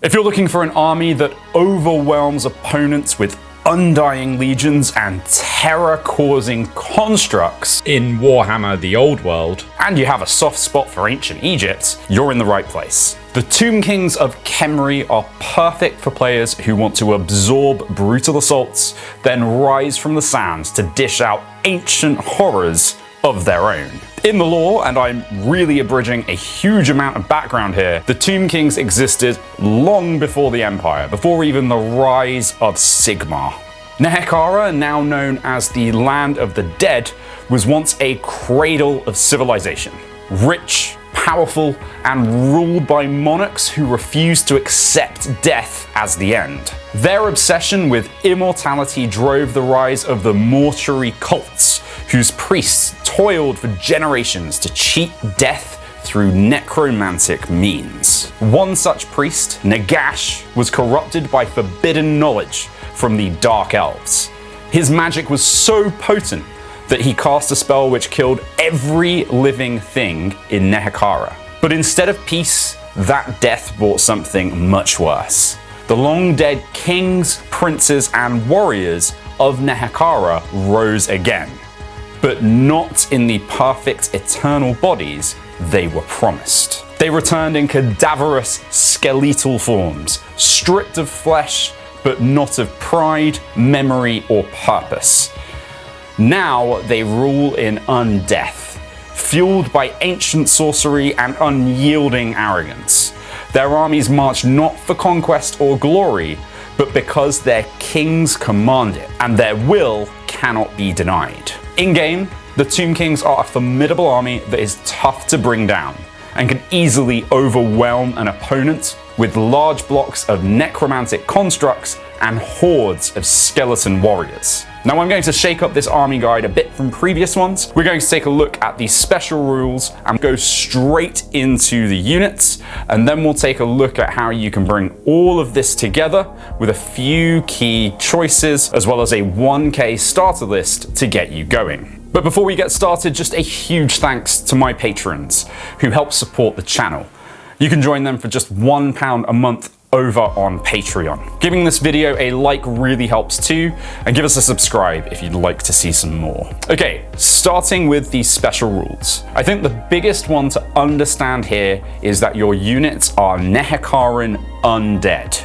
If you're looking for an army that overwhelms opponents with undying legions and terror-causing constructs in Warhammer the Old World, and you have a soft spot for ancient Egypt, you're in the right place. The Tomb Kings of Khemri are perfect for players who want to absorb brutal assaults, then rise from the sands to dish out ancient horrors of their own. In the lore, and I'm really abridging a huge amount of background here, the Tomb Kings existed long before the Empire, before even the rise of Sigmar. Nehekharan, now known as the Land of the Dead, was once a cradle of civilization. Rich, powerful, and ruled by monarchs who refused to accept death as the end. Their obsession with immortality drove the rise of the mortuary cults, whose priests toiled for generations to cheat death through necromantic means. One such priest, Nagash, was corrupted by forbidden knowledge from the Dark Elves. His magic was so potent that he cast a spell which killed every living thing in Nehekharan. But instead of peace, that death brought something much worse. The long-dead kings, princes, and warriors of Nehekharan rose again, but not in the perfect eternal bodies they were promised. They returned in cadaverous skeletal forms, stripped of flesh, but not of pride, memory, or purpose. Now they rule in undeath, fueled by ancient sorcery and unyielding arrogance. Their armies march not for conquest or glory, but because their kings command it, and their will cannot be denied. In-game, the Tomb Kings are a formidable army that is tough to bring down, and can easily overwhelm an opponent with large blocks of necromantic constructs and hordes of skeleton warriors. Now I'm going to shake up this army guide a bit from previous ones. We're going to take a look at the special rules and go straight into the units, and then we'll take a look at how you can bring all of this together with a few key choices, as well as a 1K starter list to get you going. But before we get started, just a huge thanks to my patrons who help support the channel. You can join them for just £1 a month over on Patreon. Giving this video a like really helps too, and give us a subscribe if you'd like to see some more. Okay, starting with the special rules. I think the biggest one to understand here is that your units are Nehekharan Undead,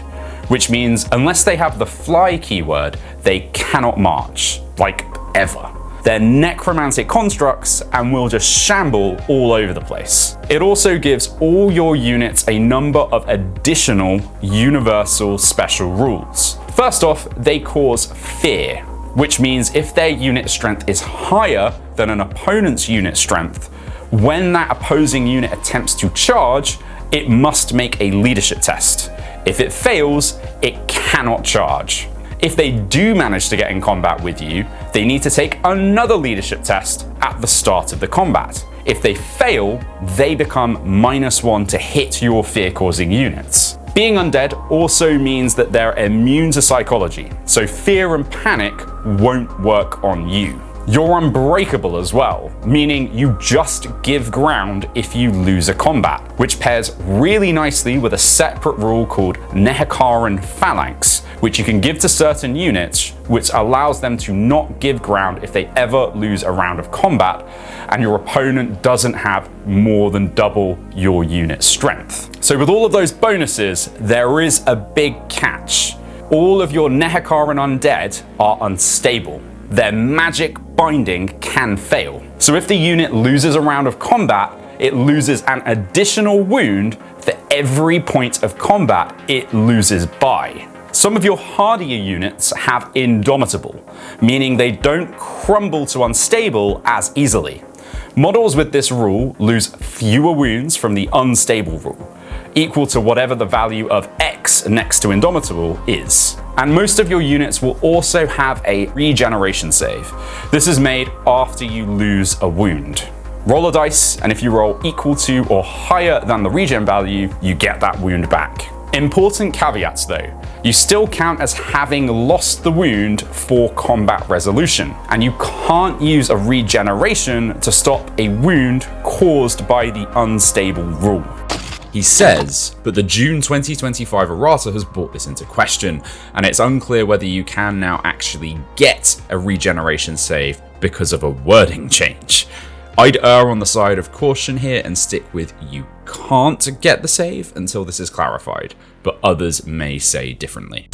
which means unless they have the fly keyword, they cannot march, like ever. They're necromantic constructs and will just shamble all over the place. It also gives all your units a number of additional universal special rules. First off, they cause fear, which means if their unit strength is higher than an opponent's unit strength, when that opposing unit attempts to charge, it must make a leadership test. If it fails, it cannot charge. If they do manage to get in combat with you, they need to take another leadership test at the start of the combat. If they fail, they become -1 to hit your fear-causing units. Being undead also means that they're immune to psychology, so fear and panic won't work on you. You're unbreakable as well, meaning you just give ground if you lose a combat, which pairs really nicely with a separate rule called Nehekharan Phalanx, which you can give to certain units, which allows them to not give ground if they ever lose a round of combat and your opponent doesn't have more than double your unit strength. So with all of those bonuses, there is a big catch. All of your Nehekharan Undead are unstable. Their magic binding can fail. So if the unit loses a round of combat, it loses an additional wound for every point of combat it loses by. Some of your hardier units have Indomitable, meaning they don't crumble to unstable as easily. Models with this rule lose fewer wounds from the unstable rule, equal to whatever the value of X next to Indomitable is. And most of your units will also have a regeneration save. This is made after you lose a wound. Roll a dice, and if you roll equal to or higher than the regen value, you get that wound back. Important caveats though. You still count as having lost the wound for combat resolution, and you can't use a regeneration to stop a wound caused by the unstable rule. He says, but the June 2025 errata has brought this into question, and it's unclear whether you can now actually get a regeneration save because of a wording change. I'd err on the side of caution here and stick with you can't get the save until this is clarified, but others may say differently.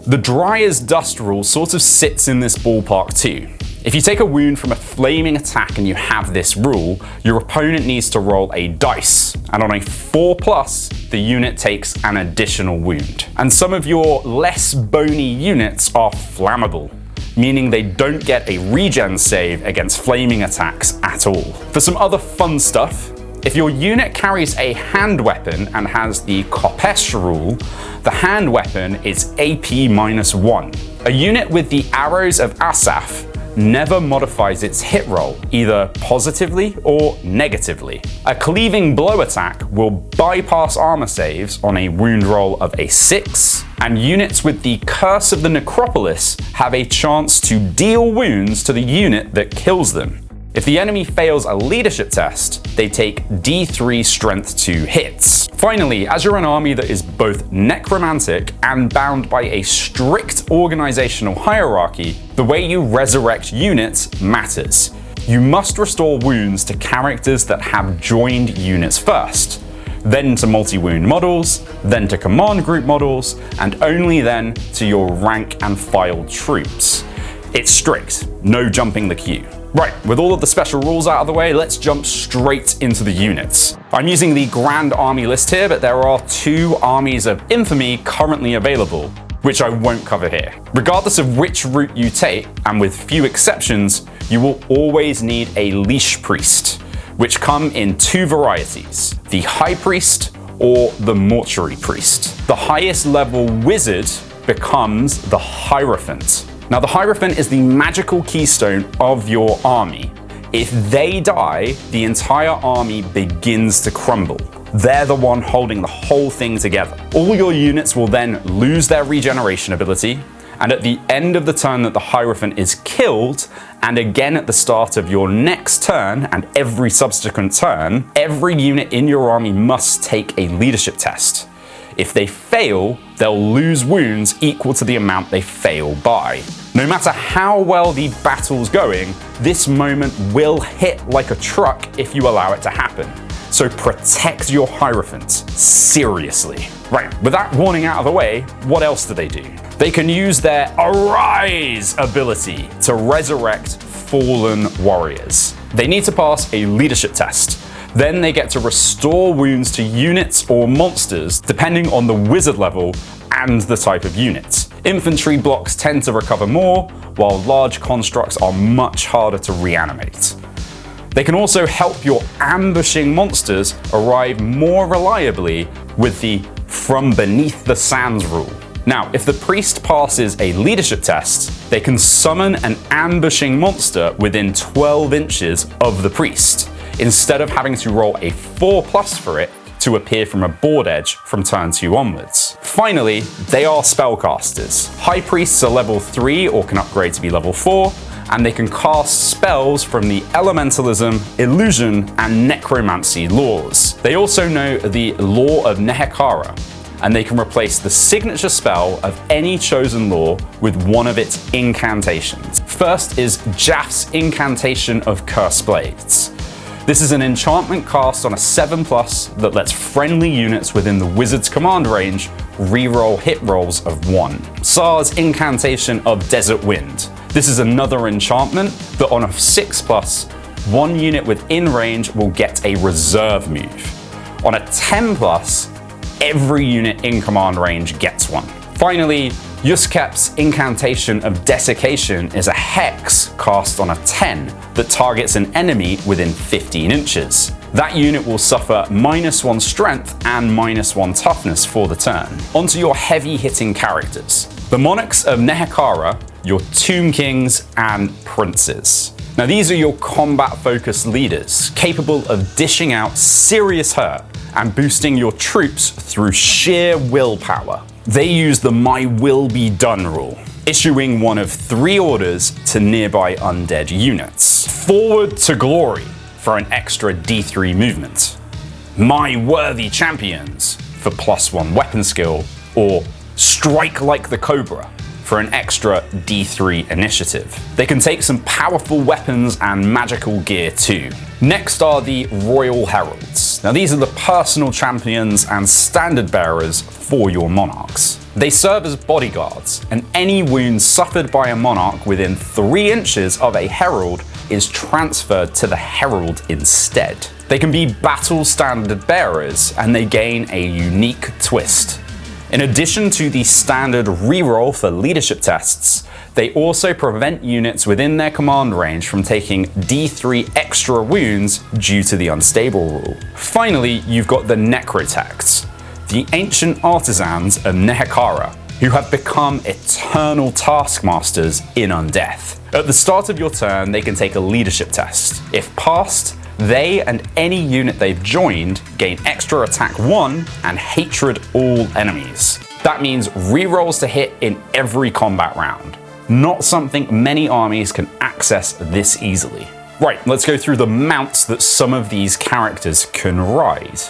The dry as dust rule sort of sits in this ballpark too. If you take a wound from a flaming attack and you have this rule, your opponent needs to roll a dice, and on a 4+, the unit takes an additional wound. And some of your less bony units are flammable, meaning they don't get a regen save against flaming attacks at all. For some other fun stuff, if your unit carries a hand weapon and has the Kopesh rule, the hand weapon is AP -1. A unit with the Arrows of Asaph never modifies its hit roll, either positively or negatively. A cleaving blow attack will bypass armor saves on a wound roll of a 6, and units with the Curse of the Necropolis have a chance to deal wounds to the unit that kills them. If the enemy fails a leadership test, they take D3 strength to hits. Finally, as you're an army that is both necromantic and bound by a strict organizational hierarchy, the way you resurrect units matters. You must restore wounds to characters that have joined units first, then to multi-wound models, then to command group models, and only then to your rank and file troops. It's strict, no jumping the queue. Right, with all of the special rules out of the way, let's jump straight into the units. I'm using the Grand Army list here, but there are 2 armies of infamy currently available, which I won't cover here. Regardless of which route you take, and with few exceptions, you will always need a leash priest, which come in 2 varieties, the High Priest or the Mortuary Priest. The highest level wizard becomes the Hierophant. Now, the Hierophant is the magical keystone of your army. If they die, the entire army begins to crumble. They're the one holding the whole thing together. All your units will then lose their regeneration ability, and at the end of the turn that the Hierophant is killed, and again at the start of your next turn and every subsequent turn, every unit in your army must take a leadership test. If they fail, they'll lose wounds equal to the amount they fail by. No matter how well the battle's going, this moment will hit like a truck if you allow it to happen. So protect your Hierophant, seriously. Right, with that warning out of the way, what else do they do? They can use their Arise ability to resurrect fallen warriors. They need to pass a leadership test. Then they get to restore wounds to units or monsters depending on the wizard level and the type of unit. Infantry blocks tend to recover more, while large constructs are much harder to reanimate. They can also help your ambushing monsters arrive more reliably with the From Beneath the Sands rule. Now, if the priest passes a leadership test, they can summon an ambushing monster within 12 inches of the priest, instead of having to roll a 4+ for it to appear from a board edge from turn 2 onwards. Finally, they are spellcasters. High priests are level 3 or can upgrade to be level 4, and they can cast spells from the elementalism, illusion, and necromancy laws. They also know the law of Nehekharan, and they can replace the signature spell of any chosen law with one of its incantations. First is Jaff's incantation of Cursed Blades. This is an enchantment cast on a 7+ that lets friendly units within the wizard's command range reroll hit rolls of 1. Sar's incantation of Desert Wind. This is another enchantment that on a 6+, one unit within range will get a reserve move. On a 10+, every unit in command range gets one. Finally, Yuskep's incantation of Desiccation is a hex cast on a 10 that targets an enemy within 15 inches. That unit will suffer -1 strength and -1 toughness for the turn. Onto your heavy hitting characters. The Monarchs of Nehekharan, your Tomb Kings and Princes. Now these are your combat focused leaders, capable of dishing out serious hurt and boosting your troops through sheer willpower. They use the My Will Be Done rule, issuing one of 3 orders to nearby undead units. Forward to Glory for an extra D3 movement. My Worthy Champions for +1 weapon skill, or Strike Like the Cobra for an extra D3 initiative. They can take some powerful weapons and magical gear too. Next are the Royal Heralds. Now these are the personal champions and standard bearers for your monarchs. They serve as bodyguards, and any wound suffered by a monarch within 3 inches of a herald is transferred to the herald instead. They can be battle standard bearers, and they gain a unique twist. In addition to the standard reroll for leadership tests, they also prevent units within their command range from taking D3 extra wounds due to the unstable rule. Finally, you've got the Necrotects, the ancient artisans of Nehekharan, who have become eternal taskmasters in Undeath. At the start of your turn, they can take a leadership test. If passed, they and any unit they've joined gain extra attack 1 and hatred all enemies. That means rerolls to hit in every combat round. Not something many armies can access this easily. Right, let's go through the mounts that some of these characters can ride.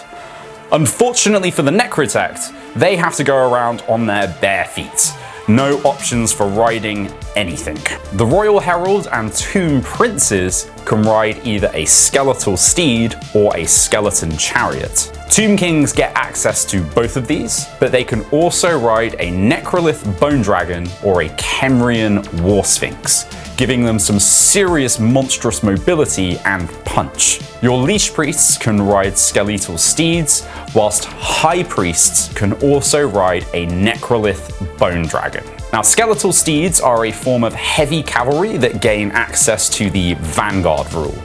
Unfortunately for the Necrotect, they have to go around on their bare feet. No options for riding anything. The Royal Herald and Tomb Princes can ride either a skeletal steed or a skeleton chariot. Tomb Kings get access to both of these, but they can also ride a Necrolith Bone Dragon or a Khemrian War Sphinx, giving them some serious monstrous mobility and punch. Your Leash Priests can ride skeletal steeds, whilst High Priests can also ride a Necrolith Bone Dragon. Now, skeletal steeds are a form of heavy cavalry that gain access to the Vanguard rule,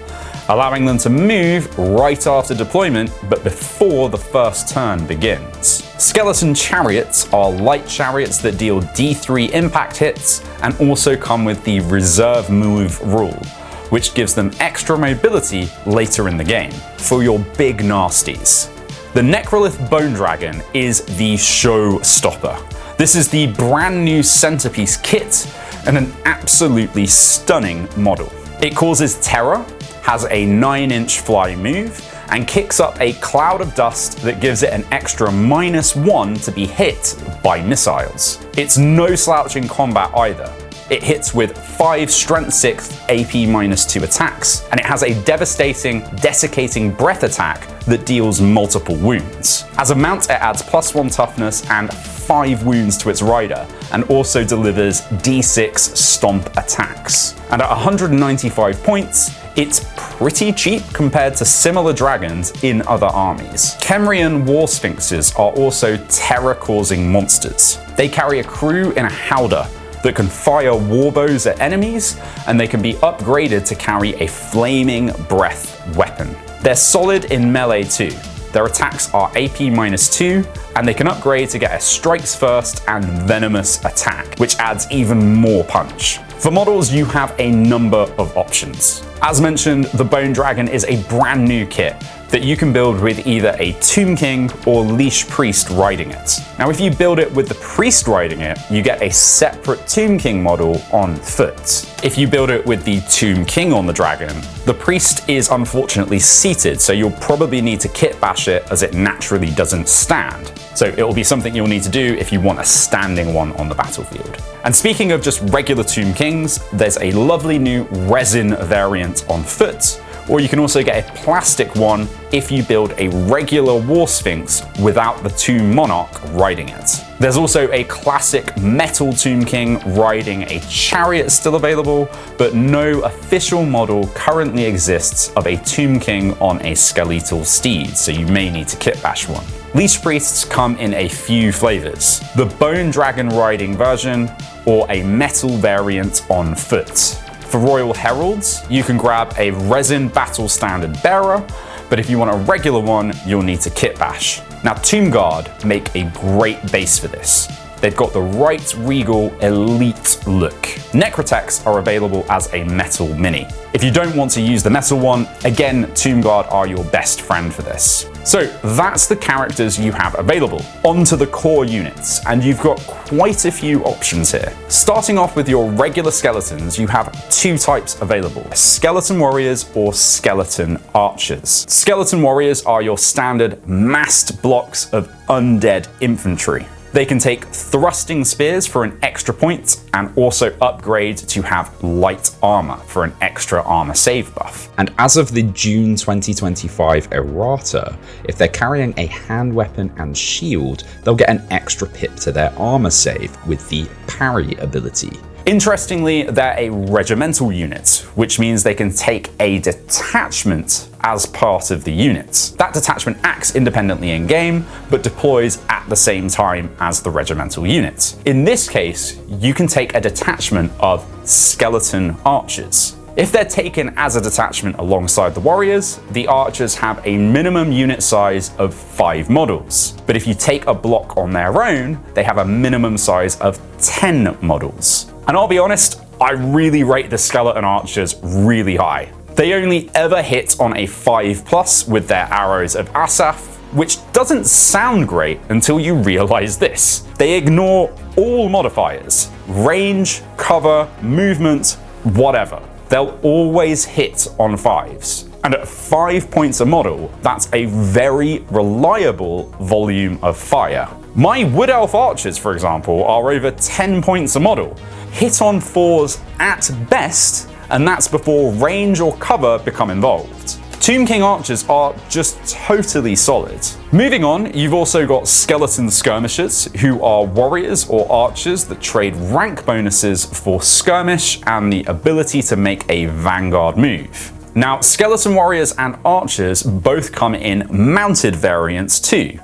allowing them to move right after deployment, but before the first turn begins. Skeleton chariots are light chariots that deal D3 impact hits and also come with the reserve move rule, which gives them extra mobility later in the game for your big nasties. The Necrolith Bone Dragon is the showstopper. This is the brand new centerpiece kit and an absolutely stunning model. It causes terror, has a 9-inch fly move, and kicks up a cloud of dust that gives it an extra -1 to be hit by missiles. It's no slouch in combat either. It hits with 5 Strength 6 AP -2 attacks, and it has a devastating, desiccating breath attack that deals multiple wounds. As a mount, it adds +1 toughness and 5 wounds to its rider, and also delivers D6 stomp attacks. And at 195 points, it's pretty cheap compared to similar dragons in other armies. Khemrian War Sphinxes are also terror-causing monsters. They carry a crew in a howdah that can fire warbows at enemies, and they can be upgraded to carry a flaming breath weapon. They're solid in melee too. Their attacks are AP -2, and they can upgrade to get a strikes first and venomous attack, which adds even more punch. For models, you have a number of options. As mentioned, the Bone Dragon is a brand new kit that you can build with either a Tomb King or Leash Priest riding it. Now, if you build it with the Priest riding it, you get a separate Tomb King model on foot. If you build it with the Tomb King on the dragon, the Priest is unfortunately seated, so you'll probably need to kitbash it as it naturally doesn't stand. So it will be something you'll need to do if you want a standing one on the battlefield. And speaking of just regular Tomb Kings, there's a lovely new resin variant on foot, or you can also get a plastic one if you build a regular War Sphinx without the Tomb Monarch riding it. There's also a classic metal Tomb King riding a chariot still available, but no official model currently exists of a Tomb King on a skeletal steed, so you may need to kitbash one. Leash Priests come in a few flavors: the Bone Dragon riding version, or a metal variant on foot. For Royal Heralds, you can grab a resin battle standard bearer, but if you want a regular one, you'll need to kitbash. Now, Tomb Guard make a great base for this. They've got the right regal, elite look. Necrotechs are available as a metal mini. If you don't want to use the metal one, again, Tomb Guard are your best friend for this. So that's the characters you have available. On to the core units, and you've got quite a few options here. Starting off with your regular skeletons, you have two types available: skeleton warriors or skeleton archers. Skeleton warriors are your standard massed blocks of undead infantry. They can take thrusting spears for an extra point and also upgrade to have light armor for an extra armor save buff. And as of the June 2025 errata, if they're carrying a hand weapon and shield, they'll get an extra pip to their armor save with the parry ability. Interestingly, they're a regimental unit, which means they can take a detachment as part of the unit. That detachment acts independently in game, but deploys at the same time as the regimental unit. In this case, you can take a detachment of skeleton archers. If they're taken as a detachment alongside the warriors, the archers have a minimum unit size of 5 models. But if you take a block on their own, they have a minimum size of 10 models. And I'll be honest, I really rate the skeleton archers really high. They only ever hit on a 5+ with their arrows of Asaph, which doesn't sound great until you realize this. They ignore all modifiers: range, cover, movement, whatever. They'll always hit on 5s. And at 5 points a model, that's a very reliable volume of fire. My Wood Elf archers, for example, are over 10 points a model, hit on 4s at best, and that's before range or cover become involved. Tomb King archers are just totally solid. Moving on, you've also got skeleton skirmishers, who are warriors or archers that trade rank bonuses for skirmish and the ability to make a vanguard move. Now, skeleton warriors and archers both come in mounted variants too.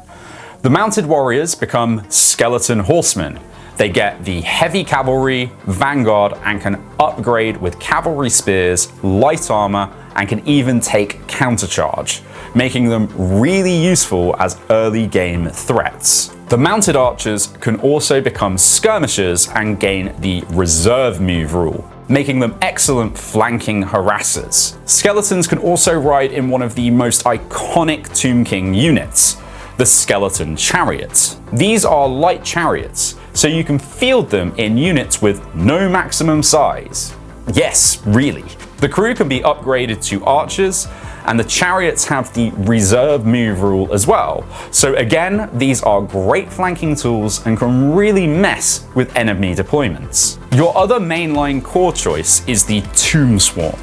The mounted warriors become skeleton horsemen. They get the heavy cavalry, vanguard, and can upgrade with cavalry spears, light armor, and can even take countercharge, making them really useful as early game threats. The mounted archers can also become skirmishers and gain the reserve move rule, making them excellent flanking harassers. Skeletons can also ride in one of the most iconic Tomb King units, the skeleton chariots. These are light chariots, so you can field them in units with no maximum size. Yes, really. The crew can be upgraded to archers, and the chariots have the reserve move rule as well. So again, these are great flanking tools and can really mess with enemy deployments. Your other mainline core choice is the Tomb Swarm.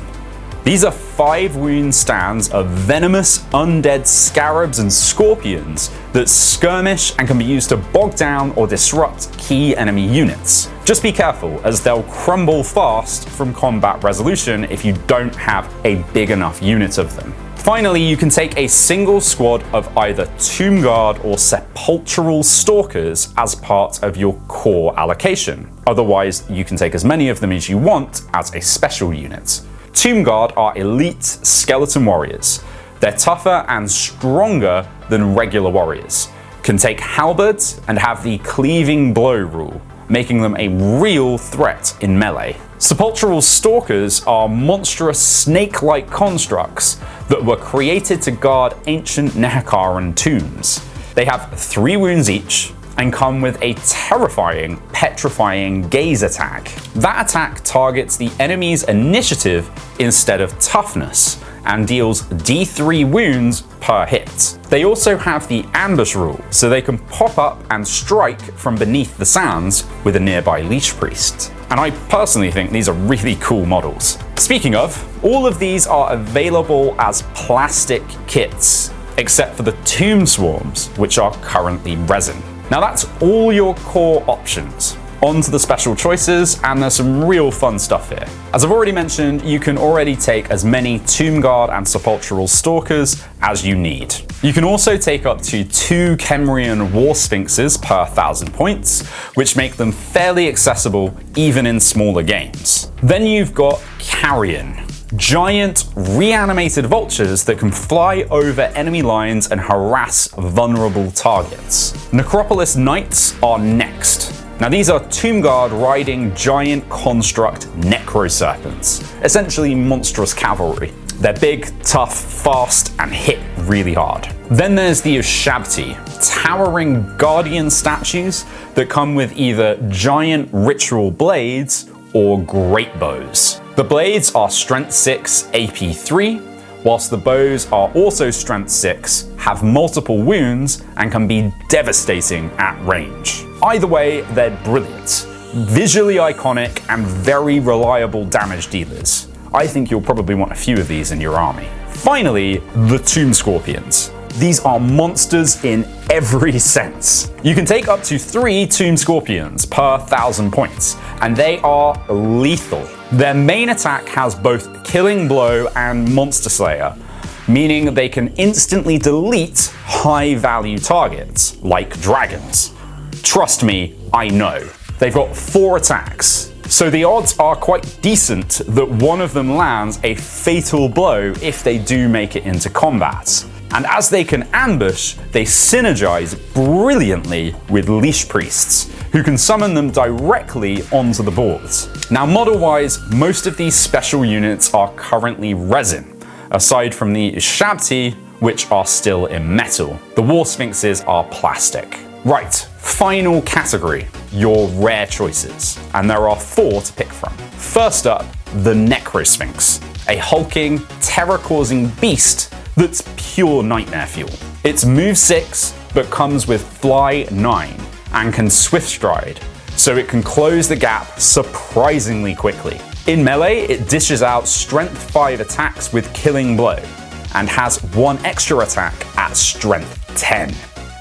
These are 5 wound stands of venomous undead scarabs and scorpions that skirmish and can be used to bog down or disrupt key enemy units. Just be careful, as they'll crumble fast from combat resolution if you don't have a big enough unit of them. Finally, you can take a single squad of either Tomb Guard or Sepulchral Stalkers as part of your core allocation. Otherwise, you can take as many of them as you want as a special unit. Tomb Guard are elite skeleton warriors. They're tougher and stronger than regular warriors, can take halberds, and have the cleaving blow rule, making them a real threat in melee. Sepulchral Stalkers are monstrous snake-like constructs that were created to guard ancient Nehekharan tombs. They have 3 wounds each, and come with a terrifying, petrifying gaze attack. That attack targets the enemy's initiative instead of toughness, and deals D3 wounds per hit. They also have the ambush rule, so they can pop up and strike from beneath the sands with a nearby Leech Priest. And I personally think these are really cool models. Speaking of, all of these are available as plastic kits, except for the Tomb Swarms, which are currently resin. Now that's all your core options. On to the special choices, and there's some real fun stuff here. As I've already mentioned, you can already take as many Tomb Guard and Sepulchral Stalkers as you need. You can also take up to 2 Khemrian War Sphinxes per 1,000 points, which make them fairly accessible even in smaller games. Then you've got Carrion. Giant, reanimated vultures that can fly over enemy lines and harass vulnerable targets. Necropolis Knights are next. Now these are Tomb Guard riding giant construct necroserpents, essentially monstrous cavalry. They're big, tough, fast, and hit really hard. Then there's the Ushabti, towering guardian statues that come with either giant ritual blades or great bows. The blades are strength 6, AP 3, whilst the bows are also strength 6, have multiple wounds, and can be devastating at range. Either way, they're brilliant. Visually iconic and very reliable damage dealers. I think you'll probably want a few of these in your army. Finally, the Tomb Scorpions. These are monsters in every sense. You can take up to 3 Tomb Scorpions per 1,000 points, and they are lethal. Their main attack has both Killing Blow and Monster Slayer, meaning they can instantly delete high-value targets, like dragons. Trust me, I know. They've got 4 attacks, so the odds are quite decent that one of them lands a fatal blow if they do make it into combat. And as they can ambush, they synergize brilliantly with Leash Priests, who can summon them directly onto the boards. Now model-wise, most of these special units are currently resin, aside from the Ushabti, which are still in metal. The War Sphinxes are plastic. Right, final category, your rare choices. And there are 4 to pick from. First up, the Necrosphinx, a hulking, terror-causing beast that's pure nightmare fuel. It's move 6, but comes with fly 9, and can swift stride, so it can close the gap surprisingly quickly. In melee, it dishes out strength 5 attacks with Killing Blow, and has 1 extra attack at strength 10.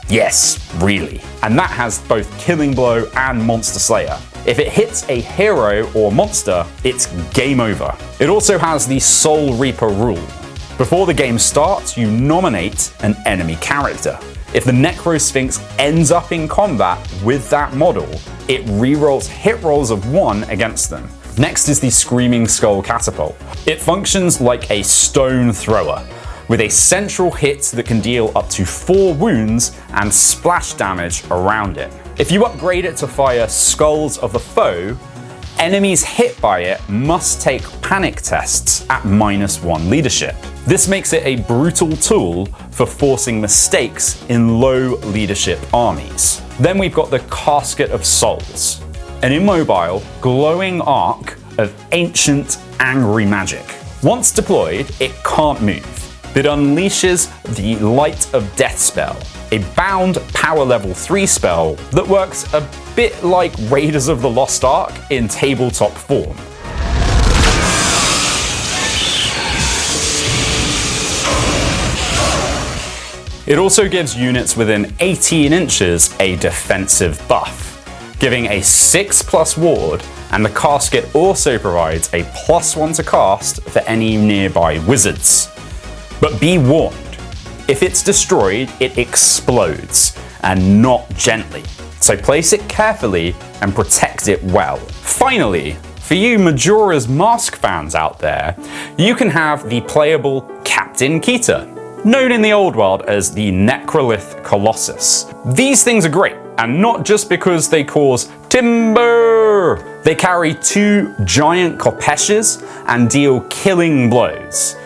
Yes, really. And that has both Killing Blow and Monster Slayer. If it hits a hero or monster, it's game over. It also has the Soul Reaper rule. Before the game starts, you nominate an enemy character. If the Necrosphinx ends up in combat with that model, it rerolls hit rolls of 1 against them. Next is the Screaming Skull Catapult. It functions like a stone thrower, with a central hit that can deal up to 4 wounds and splash damage around it. If you upgrade it to fire Skulls of the Foe, enemies hit by it must take panic tests at -1 leadership. This makes it a brutal tool for forcing mistakes in low leadership armies. Then we've got the Casket of Souls, an immobile, glowing arc of ancient, angry magic. Once deployed, it can't move. It unleashes the Light of Death spell, a bound power level 3 spell that works a bit like Raiders of the Lost Ark in tabletop form. It also gives units within 18 inches a defensive buff, giving a 6+ ward, and the casket also provides a +1 to cast for any nearby wizards. But be warned, if it's destroyed, it explodes, and not gently. So place it carefully and protect it well. Finally, for you Majora's Mask fans out there, you can have the playable Captain Keita, known in the old world as the Necrolith Colossus. These things are great, and not just because they cause timber. They carry 2 giant kopeshes and deal killing blows.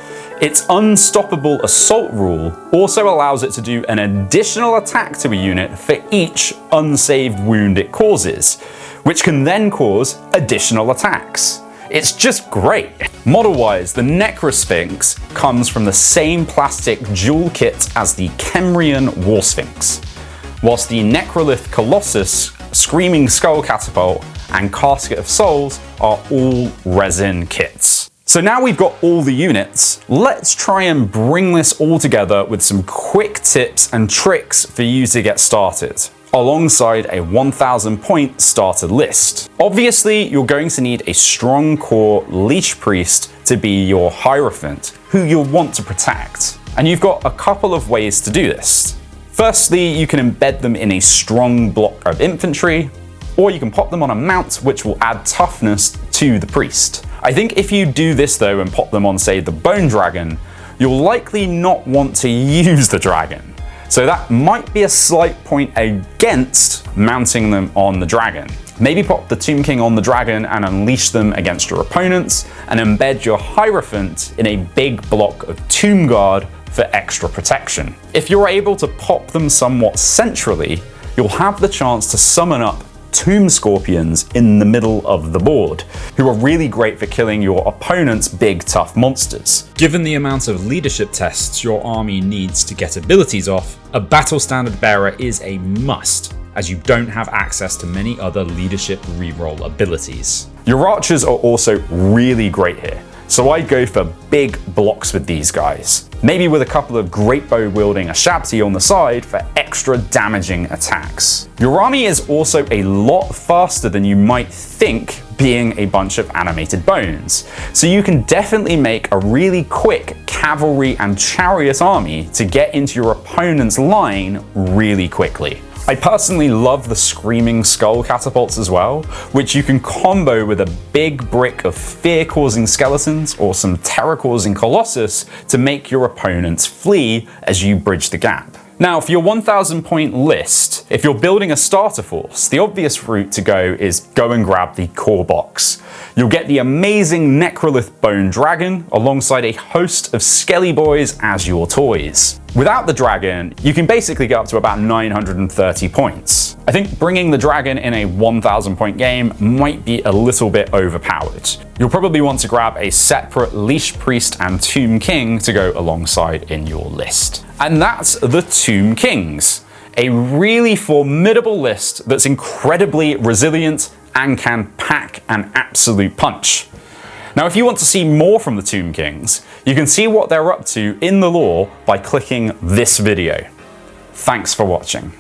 Its unstoppable assault rule also allows it to do an additional attack to a unit for each unsaved wound it causes, which can then cause additional attacks. It's just great. Model-wise, the Necrosphinx comes from the same plastic dual kit as the Khemrian War Sphinx, whilst the Necrolith Colossus, Screaming Skull Catapult, and Casket of Souls are all resin kits. So now we've got all the units, let's try and bring this all together with some quick tips and tricks for you to get started, alongside a 1,000 point starter list. Obviously, you're going to need a strong core Leash Priest to be your Hierophant, who you'll want to protect. And you've got a couple of ways to do this. Firstly, you can embed them in a strong block of infantry, or you can pop them on a mount which will add toughness to the priest. I think if you do this though and pop them on, say, the Bone Dragon, you'll likely not want to use the dragon, So that might be a slight point against mounting them on the dragon. Maybe pop the Tomb King on the dragon and unleash them against your opponents, and embed your Hierophant in a big block of Tomb Guard for extra protection. If you're able to pop them somewhat centrally, you'll have the chance to summon up Tomb Scorpions in the middle of the board, who are really great for killing your opponent's big tough monsters. Given the amount of leadership tests your army needs to get abilities off, a battle standard bearer is a must, as you don't have access to many other leadership reroll abilities. Your archers are also really great here, so I'd go for big blocks with these guys. Maybe with a couple of great bow wielding Ashabti on the side for extra damaging attacks. Your army is also a lot faster than you might think, being a bunch of animated bones. So you can definitely make a really quick cavalry and chariot army to get into your opponent's line really quickly. I personally love the Screaming Skull catapults as well, which you can combo with a big brick of fear-causing skeletons or some terror-causing colossus to make your opponents flee as you bridge the gap. Now, for your 1,000 point list, if you're building a starter force, the obvious route to go is go and grab the core box. You'll get the amazing Necrolith Bone Dragon alongside a host of Skelly Boys as your toys. Without the dragon, you can basically get up to about 930 points. I think bringing the dragon in a 1,000 point game might be a little bit overpowered. You'll probably want to grab a separate Leash Priest and Tomb King to go alongside in your list. And that's the Tomb Kings, a really formidable list that's incredibly resilient and can pack an absolute punch. Now, if you want to see more from the Tomb Kings, you can see what they're up to in the lore by clicking this video. Thanks for watching.